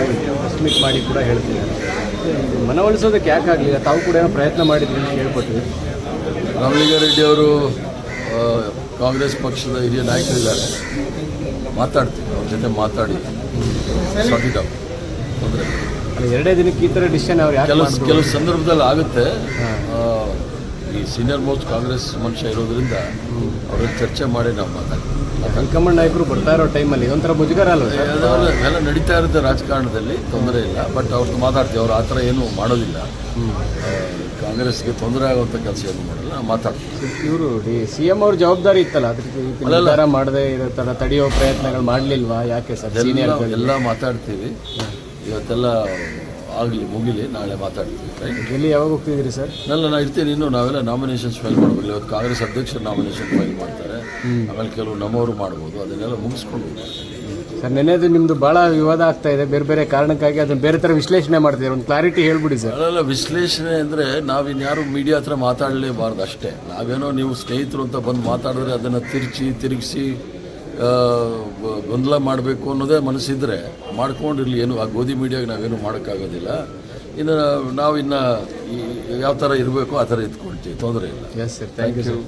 ಬಗ್ಗೆ press meet ಮಾಡಿ ಕೂಡ ಹೇಳ್ತಿದ್ದಾರೆ. ಮನವೊಲಿಸೋದಕ್ಕೆ ಯಾಕಾಗಲಿಲ್ಲ? ತಾವು ಕೂಡ ಏನೋ ಪ್ರಯತ್ನ ಮಾಡಿದ್ರಿ ಅಂತ ಹೇಳ್ಕೊಟ್ವಿ. ರಾಮಲಿಂಗಾರೆಡ್ಡಿ ಅವರು ಕಾಂಗ್ರೆಸ್ ಪಕ್ಷದ ಹಿರಿಯ ನಾಯಕರಿದ್ದಾರೆ, ಮಾತಾಡ್ತೀವಿ, ಅವ್ರ ಜೊತೆ ಮಾತಾಡಿ ಸಾಕಿದ ತೊಂದರೆ. ಎರಡೇ ದಿನಕ್ಕೆ ಈ ಥರ ಡಿಸಿಷನ್ ಅವ್ರು ಯಾಕೆ ಕೆಲವು ಸಂದರ್ಭದಲ್ಲಿ ಆಗುತ್ತೆ. ಈ ಸೀನಿಯರ್ ಮೋಸ್ಟ್ ಕಾಂಗ್ರೆಸ್ ಮನುಷ್ಯ ಇರೋದ್ರಿಂದ ಅವ್ರ ಚರ್ಚೆ ಮಾಡಿ ನಾವು ಮಾತಾಡ್ತೀವಿ. ಹೈಕಮಾಂಡ್ ನಾಯಕರು ಬರ್ತಾ ಇರೋ ಟೈಮಲ್ಲಿ ಇದೊಂಥರ ಮುಜುಗರ ಅಲ್ವ? ಎಲ್ಲ ನಡೀತಾ ಇರುತ್ತೆ ರಾಜಕಾರಣದಲ್ಲಿ, ತೊಂದರೆ ಇಲ್ಲ. ಬಟ್ ಅವ್ರದ್ದು ಮಾತಾಡ್ತೀವಿ, ಅವ್ರು ಆ ಥರ ಏನೂ ಮಾಡೋದಿಲ್ಲ. ಕಾಂಗ್ರೆಸ್ಗೆ ತೊಂದರೆ ಆಗುವಂಥ ಕೆಲಸ ಏನು ಮಾಡಲ್ಲ, ನಾವು ಮಾತಾಡ್ತೀವಿ. ಇವರು CM ಅವ್ರ ಜವಾಬ್ದಾರಿ ಇತ್ತಲ್ಲ, ಅದಕ್ಕೆ ನಿರ್ಧಾರ ಮಾಡದೆ ಇರೋ ಥರ ತಡೆಯೋ ಪ್ರಯತ್ನಗಳು ಮಾಡಲಿಲ್ವಾ? ಯಾಕೆ ಸರ್? ಎಲ್ಲ ಮಾತಾಡ್ತೀವಿ. ಇವತ್ತೆಲ್ಲ ಆಗಲಿ, ಮುಗಿಲಿ, ನಾಳೆ ಮಾತಾಡ್ತೀವಿ. ಎಲ್ಲಿ ಯಾವಾಗ ಹೋಗ್ತಿದ್ದೀರಿ ಸರ್? ನಾನು ಇರ್ತೀನಿ. ಇನ್ನು ನಾವೆಲ್ಲ ನಾಮಿನೇಷನ್ಸ್ ಫೈಲ್ ಮಾಡಬೇಕು. ಇವತ್ತು ಕಾಂಗ್ರೆಸ್ ಅಧ್ಯಕ್ಷರು ನಾಮಿನೇಷನ್ ಫೈಲ್ ಮಾಡ್ತಾರೆ, ಆಮೇಲೆ ಕೆಲವು ನಮ್ಮವರು ಮಾಡ್ಬೋದು. ಅದನ್ನೆಲ್ಲ ಮುಗಿಸ್ಕೊಂಡು ಸರ್, ನೆನೆದು ನಿಮ್ಮದು ಭಾಳ ವಿವಾದ ಆಗ್ತಾ ಇದೆ ಬೇರೆ ಬೇರೆ ಕಾರಣಕ್ಕಾಗಿ. ಅದನ್ನು ಬೇರೆ ಥರ ವಿಶ್ಲೇಷಣೆ ಮಾಡ್ತಿದ್ದಾರೆ, ಒಂದು ಕ್ಲಾರಿಟಿ ಹೇಳ್ಬಿಡಿ ಸರ್. ಅದೆಲ್ಲ ವಿಶ್ಲೇಷಣೆ ಅಂದರೆ ನಾವಿನ್ಯಾರು ಮೀಡಿಯಾ ಹತ್ರ ಮಾತಾಡಲೇಬಾರ್ದು ಅಷ್ಟೇ. ನಾವೇನೋ ನೀವು ಸ್ನೇಹಿತರು ಅಂತ ಬಂದು ಮಾತಾಡಿದ್ರೆ ಅದನ್ನು ತಿರುಗಿಸಿ ಗೊಂದಲ ಮಾಡಬೇಕು ಅನ್ನೋದೇ ಮನಸ್ಸಿದ್ರೆ ಮಾಡ್ಕೊಂಡಿರಲಿ. ಏನು ಆ ಗೋಧಿ ಮೀಡಿಯಾಗೆ ನಾವೇನು ಮಾಡೋಕ್ಕಾಗೋದಿಲ್ಲ. ಇನ್ನು ನಾವಿನ್ನು ಯಾವ ಥರ ಇರಬೇಕು ಆ ಥರ ಇದ್ಕೊಳ್ತೀವಿ, ತೊಂದರೆ ಇಲ್ಲ. Yes sir, thank you sir.